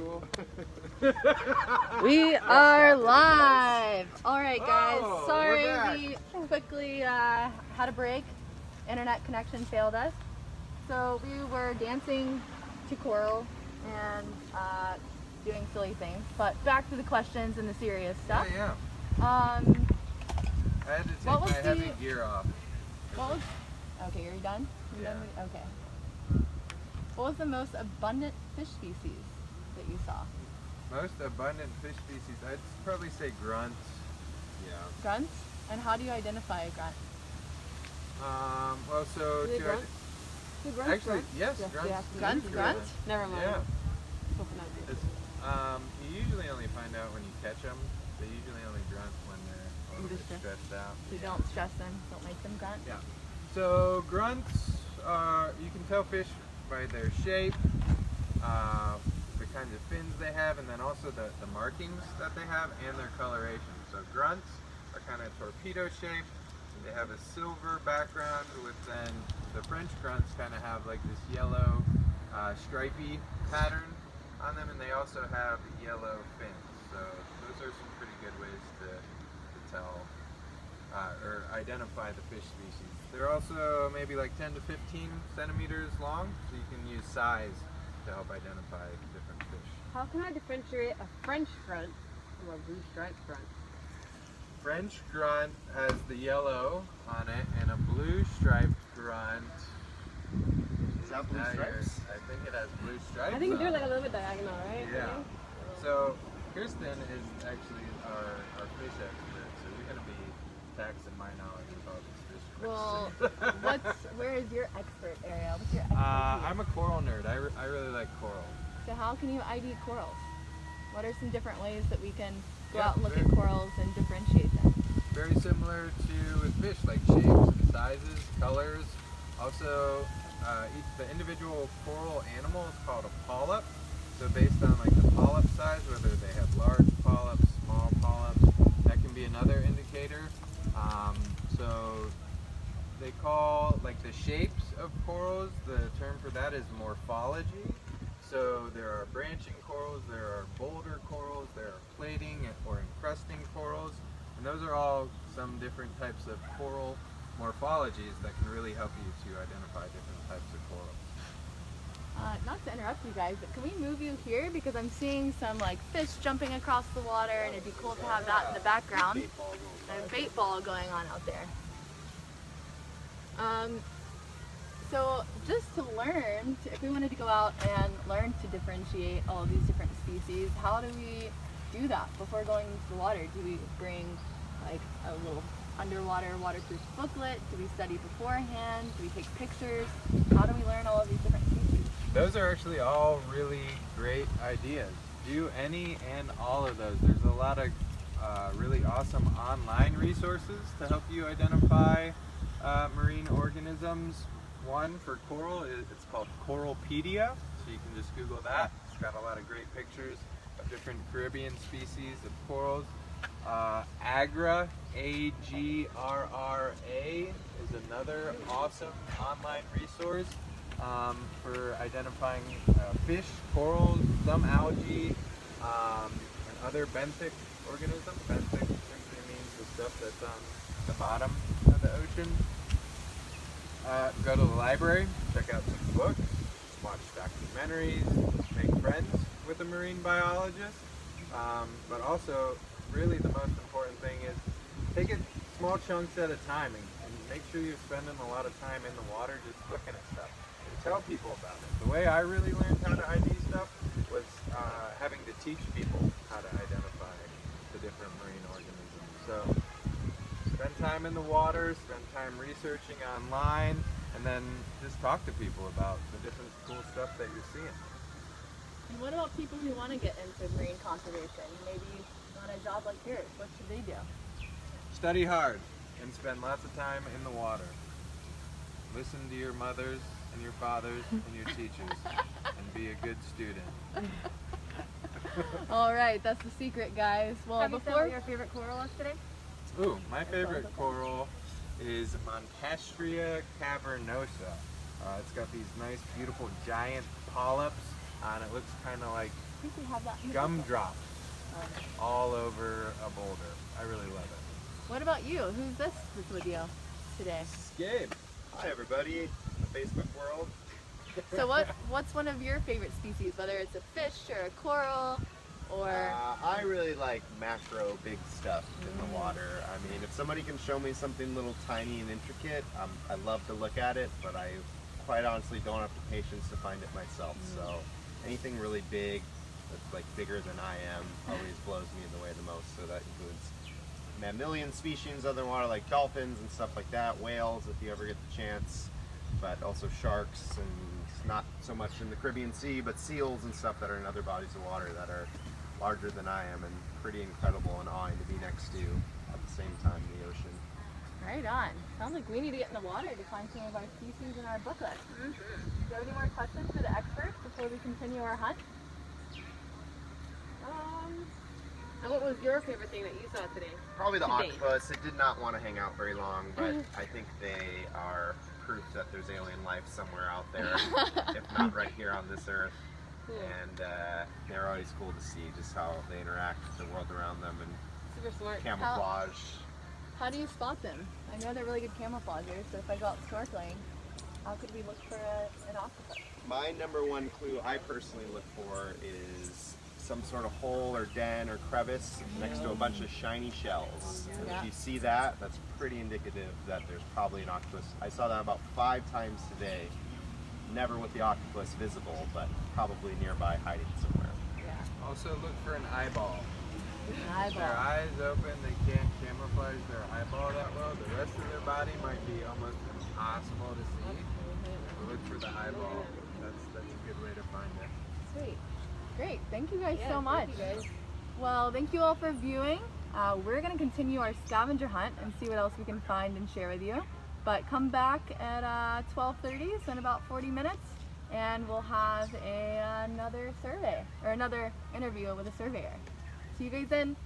cool. We are live. All right, guys. Oh, Sorry, we're back. we quickly had a break. Internet connection failed us. So we were dancing to coral and doing silly things. But back to the questions and the serious stuff. Yeah. Um, I had to take What my was heavy the- gear off. what was? Okay, you're done. You're Yeah. done with, okay. What was the most abundant fish species that you saw? Most abundant fish species, I'd probably say grunts. Yeah. Grunts? And how do you identify a grunt? Well, so Do they to grunt? Do grunts actually, grunt? yes, Yes, grunts. yes. do Grunts grunt. grunt? Never mind. Yeah. Hoping I do. It's, you usually only find out when you catch them. They usually only grunt when they're a little bit Distressed. stressed out. So don't stress them. Don't make them grunt. Yeah. So grunts, you can tell fish by their shape, the kinds of fins they have, and then also the markings that they have and their coloration. So grunts are kind of torpedo shaped. They have a silver background with then the French grunts kind of have like this yellow stripy pattern on them, and they also have yellow fins. So those are some pretty good ways to tell or identify the fish species. They're also maybe like 10 to 15 centimeters long, so you can use size to help identify different fish. How can I differentiate a French grunt from a blue striped grunt? French grunt has the yellow on it, and a blue striped grunt. Is that blue Now stripes? I think it has blue stripes. I think on they're like it. a little bit diagonal, right? Yeah. So Kirsten is actually our fish expert, so you're going to be taxing my knowledge with all these fish Well, where is your expert area? What's your expertise? I'm a coral nerd. I really like coral. So how can you ID corals? What are some different ways that we can go Yeah, out and look very- at corals and differentiate them? Very similar to with fish, like shapes and sizes, colors. Also, the individual coral animal is called a polyp. So based on like the polyp size, whether they have large polyps, small polyps, that can be another indicator. So they call like the shapes of corals, the term for that is morphology. So there are branching corals, there are boulder corals, there are plating or encrusting corals, and those are all some different types of coral morphologies that can really help you to identify different types of corals. Not to interrupt you guys, but can we move you here? Because I'm seeing some like fish jumping across the water, and it'd be cool to have that in the background. And a bait ball going on out there. So just to learn, if we wanted to go out and learn to differentiate all of these different species, how do we do that before going into the water? Do we bring like a little underwater waterproof booklet? Do we study beforehand? Do we take pictures? How do we learn all of these different species? Those are actually all really great ideas. Do any and all of those. There's a lot of really awesome online resources to help you identify marine organisms. One for coral, it's called Coralpedia, so you can just Google that. It's got a lot of great pictures of different Caribbean species of corals. Agra, A-G-R-R-A, is another awesome online resource for identifying fish, corals, some algae, and other benthic organisms. Benthic simply means the stuff that's on the bottom of the ocean. Go to the library, check out some books, watch documentaries, make friends with a marine biologist. But also, really the most important thing is take it small chunks at a time and make sure you're spending a lot of time in the water just looking at stuff. And tell people about it. The way I really learned how to ID stuff was having to teach people how to identify the different marine organisms. So spend time in the water, spend time researching online, and then just talk to people about the different cool stuff that you're seeing. And what about people who want to get into marine conservation? Maybe on a job like yours, what should they do? Study hard and spend lots of time in the water. Listen to your mothers and your fathers and your teachers and be a good student. All right, that's the secret, guys. Well, Have you said before what your favorite coral is today? Ooh, my favorite coral is Montastria cavernosa. It's got these nice, beautiful, giant polyps and it looks kind of like I think we have that. in the book. gumdrops all over a boulder. I really love it. What about you? Who's this that's with you today? Gabe. Hi everybody, the Facebook world. So what's one of your favorite species, whether it's a fish or a coral or I really like macro big stuff in the water. I mean, if somebody can show me something little tiny and intricate, I love to look at it, but I quite honestly don't have the patience to find it myself. So anything really big, that's like bigger than I am, always blows me away the most. So that includes mammalian species underwater like dolphins and stuff like that, whales if you ever get the chance, but also sharks, and not so much in the Caribbean Sea, but seals and stuff that are in other bodies of water that are larger than I am and pretty incredible and awing to be next to at the same time in the ocean. right on? Sounds like we need to get in the water to find some of our species in our booklet. Do you have any more questions for the experts before we continue our hunt? And what was your favorite thing that you saw today? Probably the To date. octopus. It did not want to hang out very long, but I think they are proof that there's alien life somewhere out there, if not right here on this earth. Cool. And they're always cool to see just how they interact with the world around them and Super smart. camouflage. How do you spot them? I know they're really good camouflagers, so if I go out snorkeling, how could we look for an octopus? My number one clue I personally look for is some sort of hole or den or crevice next to a bunch of shiny shells. And Yeah. if you see that, that's pretty indicative that there's probably an octopus. I saw that about 5 times today. Never with the octopus visible, but probably nearby hiding somewhere. Yeah. Also look for an eyeball. An Their eyeball. eyes open, they can't camouflage their eyeball that well. The rest of their body might be almost impossible to see. So look for the eyeball. That's a good way to find it. Sweet. Great. Thank you guys Yeah, so much. Thank you guys. Well, thank you all for viewing. We're going to continue our scavenger hunt and see what else we can find and share with you. But come back at 12:30, so in about 40 minutes, and we'll have another survey, or another interview with a surveyor. See you guys then.